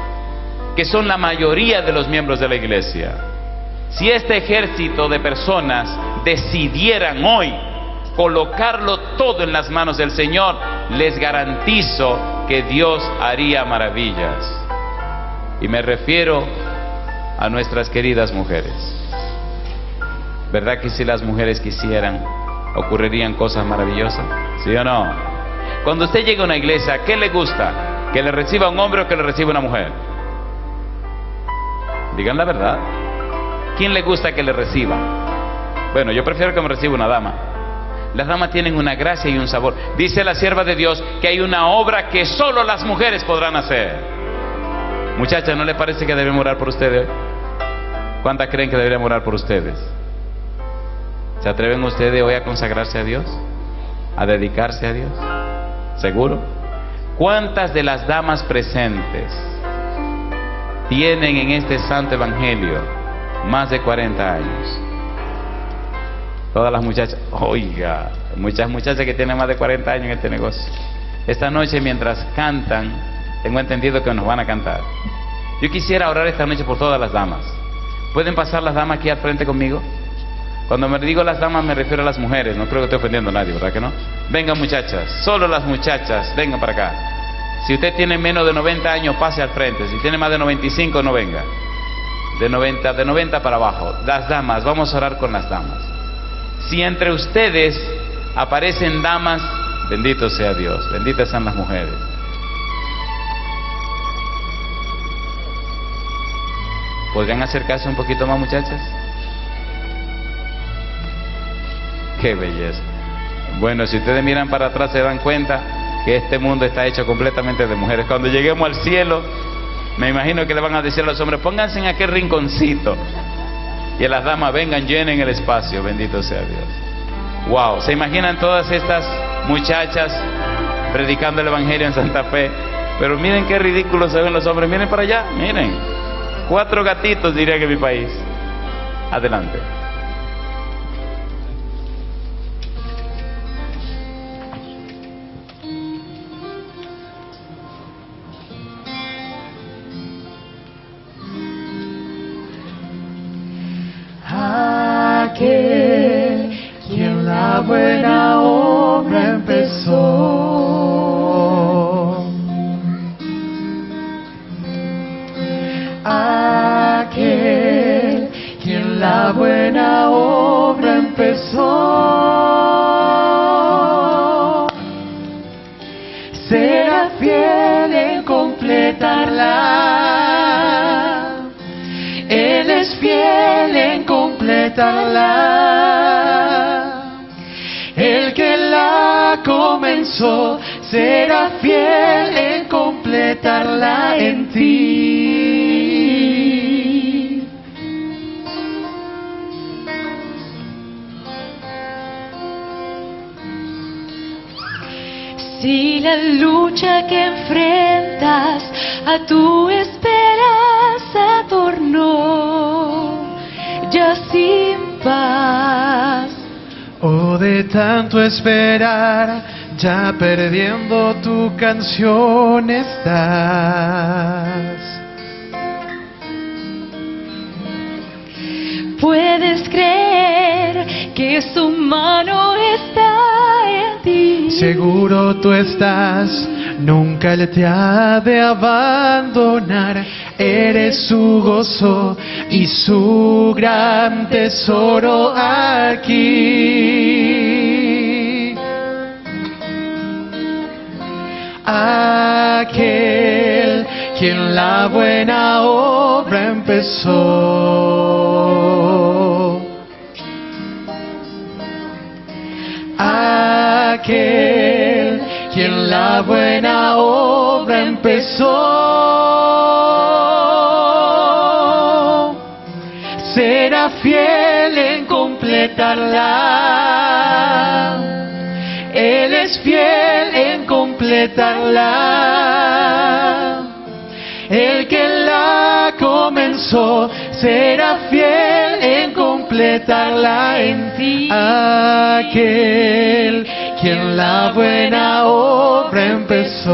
que son la mayoría de los miembros de la iglesia. Si este ejército de personas decidieran hoy colocarlo todo en las manos del Señor, les garantizo que Dios haría maravillas. Y me refiero a nuestras queridas mujeres. ¿Verdad que si las mujeres quisieran, ocurrirían cosas maravillosas? ¿Sí o no? Cuando usted llega a una iglesia, ¿qué le gusta? ¿Que le reciba un hombre o que le reciba una mujer? Digan la verdad. ¿Quién le gusta que le reciba? Bueno, yo prefiero que me reciba una dama. Las damas tienen una gracia y un sabor. Dice la sierva de Dios que hay una obra que solo las mujeres podrán hacer. Muchachas, ¿no les parece que debemos orar por ustedes? ¿Cuántas creen que deberíamos orar por ustedes? ¿Se atreven ustedes hoy a consagrarse a Dios? ¿A dedicarse a Dios? ¿Seguro? ¿Cuántas de las damas presentes tienen en este santo evangelio más de 40 años? Todas las muchachas, oiga, muchas muchachas que tienen más de 40 años en este negocio. Esta noche mientras cantan, tengo entendido que nos van a cantar. Yo quisiera orar esta noche por todas las damas. ¿Pueden pasar las damas aquí al frente conmigo? Cuando me digo las damas me refiero a las mujeres, no creo que esté ofendiendo a nadie, ¿verdad que no? Vengan muchachas, solo las muchachas, vengan para acá. Si usted tiene menos de 90 años, pase al frente. Si tiene más de 95, no venga. De 90 para abajo. Las damas, vamos a orar con las damas. Si entre ustedes aparecen damas, bendito sea Dios, benditas sean las mujeres. ¿Podrían acercarse un poquito más, muchachas? ¡Qué belleza! Bueno, si ustedes miran para atrás se dan cuenta que este mundo está hecho completamente de mujeres. Cuando lleguemos al cielo, me imagino que le van a decir a los hombres, pónganse en aquel rinconcito. Y a las damas, vengan, llenen el espacio, bendito sea Dios. ¡Wow! ¿Se imaginan todas estas muchachas predicando el evangelio en Santa Fe? Pero miren qué ridículos se ven los hombres. Miren para allá, miren. 4 gatitos, diría que en mi país. Adelante. Aquel quien la buena obra empezó, aquel quien la buena obra empezó, será fiel en completarla. Él es fiel en completarla. El que la comenzó será fiel en completarla en ti. Si la lucha que enfrentas a tu esperanza tornó ya sin paz, oh, de tanto esperar, ya perdiendo tu canción estás. puedes creer que su mano está en ti. Seguro tú estás, nunca Él te ha de abandonar. Eres su gozo y su gran tesoro aquí. Aquel quien la buena obra empezó. Aquel quien la buena obra empezó, será fiel en completarla. Él es fiel en completarla. El que la comenzó será fiel en completarla en ti. Aquel quien la buena obra empezó.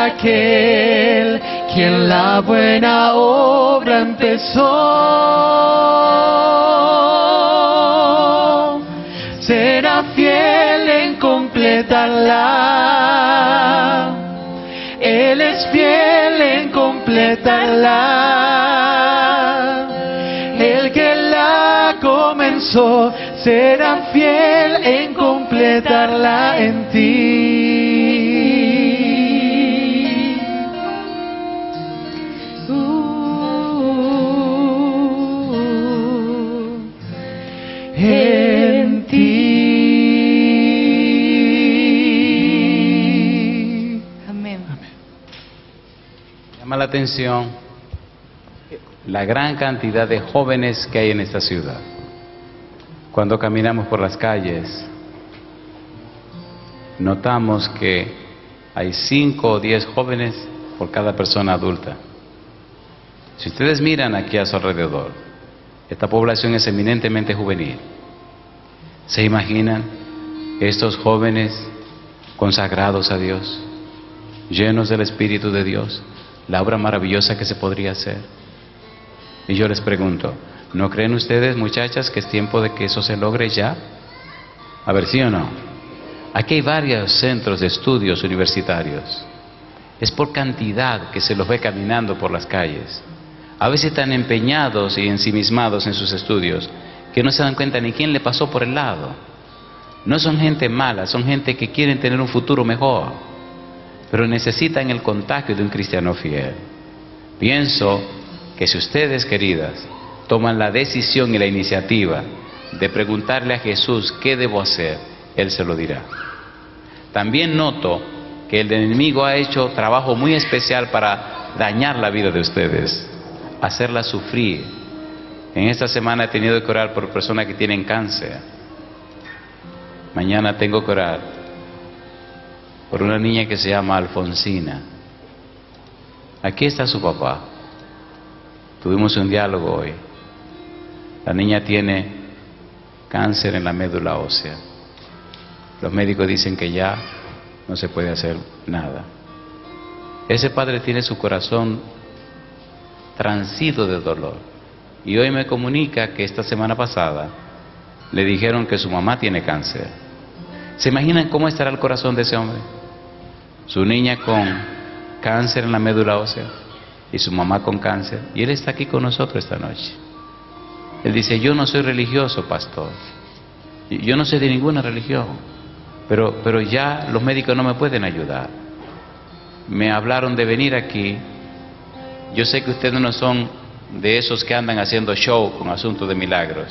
Aquel quien la buena obra empezó, será fiel en completarla. Él es fiel en completarla. El que la comenzó será fiel en completarla en ti. la atención la gran cantidad de jóvenes que hay en esta ciudad. Cuando caminamos por las calles, notamos que hay 5 o 10 jóvenes por cada persona adulta. Si ustedes miran aquí a su alrededor, esta población es eminentemente juvenil. ¿Se imaginan estos jóvenes consagrados a Dios, llenos del Espíritu de Dios, la obra maravillosa que se podría hacer? Y yo les pregunto, ¿no creen ustedes, muchachas, que es tiempo de que eso se logre ya? A ver, ¿sí o no? Aquí hay varios centros de estudios universitarios. Es por cantidad que se los ve caminando por las calles. A veces están empeñados y ensimismados en sus estudios que no se dan cuenta ni quién le pasó por el lado. No son gente mala, son gente que quieren tener un futuro mejor, pero necesitan el contagio de un cristiano fiel. Pienso que si ustedes, queridas, toman la decisión y la iniciativa de preguntarle a Jesús qué debo hacer, Él se lo dirá. También noto que el enemigo ha hecho trabajo muy especial para dañar la vida de ustedes, hacerla sufrir. En esta semana he tenido que orar por personas que tienen cáncer. Mañana tengo que orar por una niña que se llama Alfonsina. Aquí está su papá. Tuvimos un diálogo hoy. La niña tiene cáncer en la médula ósea. Los médicos dicen que ya no se puede hacer nada. Ese padre tiene su corazón transido de dolor. Y hoy me comunica que esta semana pasada le dijeron que su mamá tiene cáncer. ¿Se imaginan cómo estará el corazón de ese hombre? Su niña con cáncer en la médula ósea y su mamá con cáncer. Y él está aquí con nosotros esta noche. Él dice, yo no soy religioso, pastor. Yo no soy de ninguna religión. Pero ya los médicos no me pueden ayudar. Me hablaron de venir aquí. Yo sé que ustedes no son de esos que andan haciendo show con asuntos de milagros.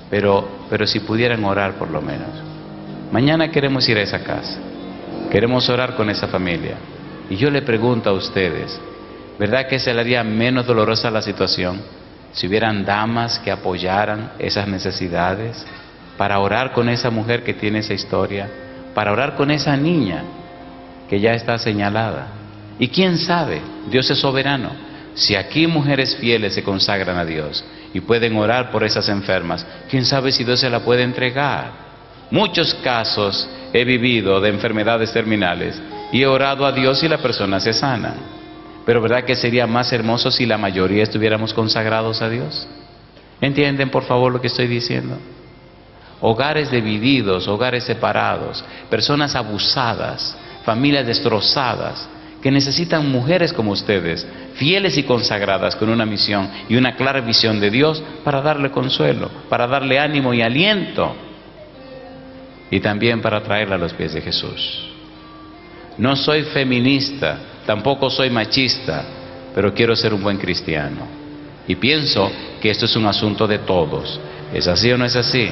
Pero si pudieran orar por lo menos. Mañana queremos ir a esa casa. Queremos orar con esa familia. Y yo le pregunto a ustedes, ¿verdad que se le haría menos dolorosa la situación si hubieran damas que apoyaran esas necesidades para orar con esa mujer que tiene esa historia, para orar con esa niña que ya está señalada? Y quién sabe, Dios es soberano. Si aquí mujeres fieles se consagran a Dios y pueden orar por esas enfermas, quién sabe si Dios se la puede entregar. Muchos casos he vivido de enfermedades terminales y he orado a Dios y la persona se sana. Pero ¿verdad que sería más hermoso si la mayoría estuviéramos consagrados a Dios? ¿Entienden por favor lo que estoy diciendo? Hogares divididos, hogares separados, personas abusadas, familias destrozadas, que necesitan mujeres como ustedes, fieles y consagradas con una misión y una clara visión de Dios para darle consuelo, para darle ánimo y aliento, y también para traerla a los pies de Jesús. No soy feminista, tampoco soy machista, pero quiero ser un buen cristiano. Y pienso que esto es un asunto de todos. ¿Es así o no es así?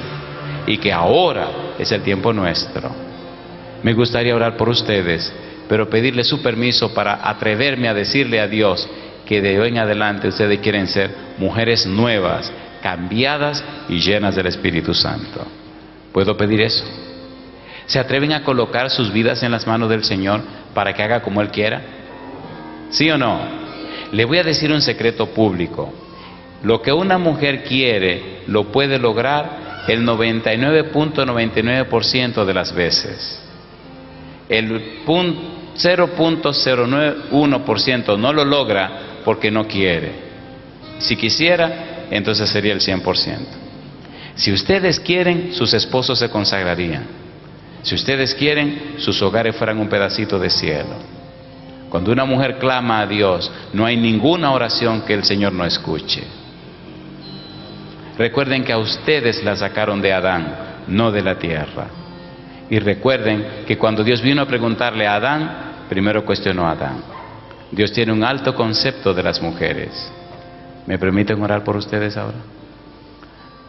Y que ahora es el tiempo nuestro. Me gustaría orar por ustedes, pero pedirle su permiso para atreverme a decirle a Dios que de hoy en adelante ustedes quieren ser mujeres nuevas, cambiadas y llenas del Espíritu Santo. ¿Puedo pedir eso? ¿Se atreven a colocar sus vidas en las manos del Señor para que haga como Él quiera? ¿Sí o no? Le voy a decir un secreto público. Lo que una mujer quiere, lo puede lograr el 99.99% de las veces. El 0.091% no lo logra porque no quiere. Si quisiera, entonces sería el 100%. Si ustedes quieren, sus esposos se consagrarían. Si ustedes quieren, sus hogares fueran un pedacito de cielo. Cuando una mujer clama a Dios, no hay ninguna oración que el Señor no escuche. Recuerden que a ustedes la sacaron de Adán, no de la tierra. Y recuerden que cuando Dios vino a preguntarle a Adán, primero cuestionó a Adán. Dios tiene un alto concepto de las mujeres. ¿Me permiten orar por ustedes ahora?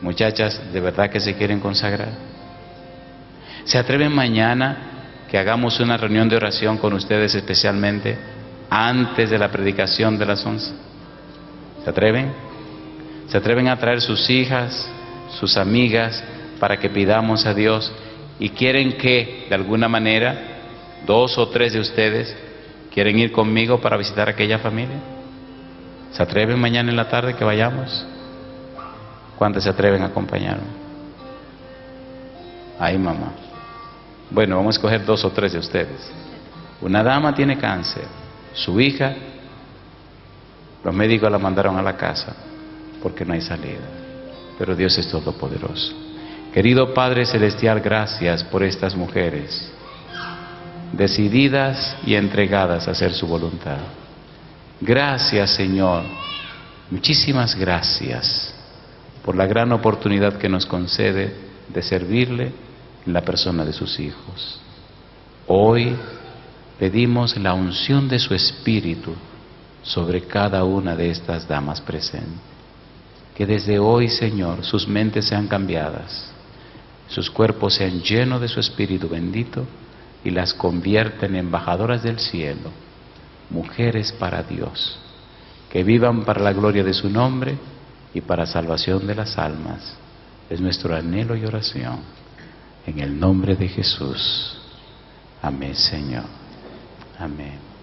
Muchachas, ¿de verdad que se quieren consagrar? ¿Se atreven mañana que hagamos una reunión de oración con ustedes especialmente antes de la predicación de las 11? ¿Se atreven? ¿Se atreven a traer sus hijas, sus amigas, para que pidamos a Dios? ¿Y quieren que, de alguna manera, 2 o 3 de ustedes quieren ir conmigo para visitar a aquella familia? ¿Se atreven mañana en la tarde que vayamos? ¿Cuántas se atreven a acompañarme? Ay, mamá. Bueno, vamos a escoger 2 o 3 de ustedes. Una dama tiene cáncer. Su hija, los médicos la mandaron a la casa porque no hay salida. Pero Dios es todopoderoso. Querido Padre Celestial, gracias por estas mujeres decididas y entregadas a hacer su voluntad. Gracias, Señor. Muchísimas gracias por la gran oportunidad que nos concede de servirle en la persona de sus hijos. Hoy pedimos la unción de su Espíritu sobre cada una de estas damas presentes. Que desde hoy, Señor, sus mentes sean cambiadas, sus cuerpos sean llenos de su Espíritu bendito y las convierta en embajadoras del cielo, mujeres para Dios, que vivan para la gloria de su nombre y para salvación de las almas. Es nuestro anhelo y oración. En el nombre de Jesús. Amén, Señor. Amén.